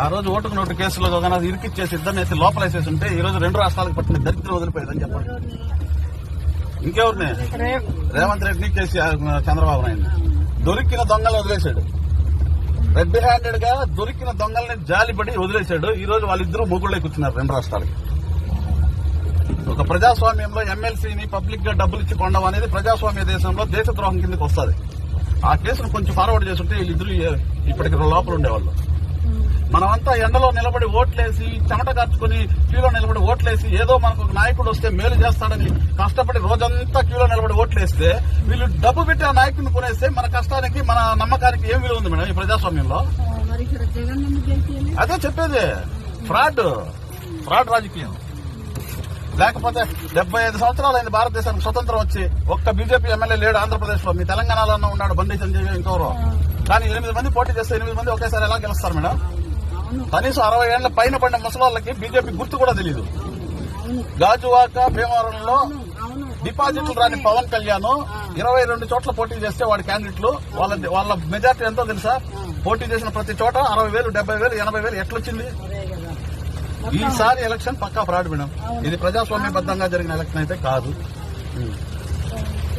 ఆ రోజు ఓటుకు నోటు కేసులో అది ఇరికిచ్చేసి ఇద్దరిని వేసి లోపలేసేసి ఉంటే ఈ రోజు 2 రాష్ట్రాలకు పట్టిన దరిద్రం వదిలిపోయేదని చెప్పండి. ఇంకెవరిని? రేవంత్ రెడ్డిని చంద్రబాబు నాయుడు దొరికిన దొంగలు వదిలేశాడు. రెడ్ హ్యాండెడ్ గా దొరికిన దొంగల్ని జాలిపడి వదిలేశాడు. ఈ రోజు వాళ్ళిద్దరూ మొగుళ్ళే కూర్చున్నారు 2 రాష్ట్రాలకి. ఒక ప్రజాస్వామ్యంలో ఎమ్మెల్సీని పబ్లిక్ గా డబ్బులు ఇచ్చి కొండం అనేది ప్రజాస్వామ్య దేశంలో దేశద్రోహం కిందకి వస్తుంది. ఆ కేసును కొంచెం ఫార్వర్డ్ చేస్తుంటే వీళ్ళిద్దరూ ఇప్పటికి లోపల ఉండేవాళ్ళు. మనమంతా ఎండలో నిలబడి ఓట్లేసి చెమట కార్చుకుని క్యూలో నిలబడి ఓట్లేసి ఏదో మనకు ఒక నాయకుడు వస్తే మేలు చేస్తాడని కష్టపడి రోజంతా క్యూలో నిలబడి ఓట్లేస్తే వీళ్ళు డబ్బు పెట్టి ఆ నాయకుడిని కొనేస్తే మన కష్టానికి మన నమ్మకానికి ఏం విలువ ఉంది మేడం ఈ ప్రజాస్వామ్యంలో? అదే చెప్పేది, ఫ్రాడ్ రాజకీయం. లేకపోతే 75 సంవత్సరాలైంది భారతదేశానికి స్వతంత్రం వచ్చి ఒక్క బీజేపీ ఎమ్మెల్యే లేడు ఆంధ్రప్రదేశ్ లో. మీ తెలంగాణలో ఉన్నాడు బండి సంజయ్ ఇంకెవరో. కానీ 8 మంది పోటీ చేస్తే 8 మంది ఒకేసారి ఎలా గెలుస్తారు మేడం? కనీసం 60 ఏళ్ల పైన పడిన ముసలాళ్ళకి బీజేపీ గుర్తు కూడా తెలియదు. గాజువాక భీమవరంలో డిపాజిట్లు రాని పవన్ కళ్యాణ్ 22 చోట్ల పోటీ చేస్తే వాడి క్యాండిడేట్లు వాళ్ళ మెజార్టీ ఎంతో తెలుసా? పోటీ చేసిన ప్రతి చోట 60,000, 70,000, 80,000 ఎట్లొచ్చింది? ఈసారి ఎలక్షన్ పక్కా ఫ్రాడ్ మేడం. ఇది ప్రజాస్వామ్యబద్దంగా జరిగిన ఎలక్షన్ అయితే కాదు.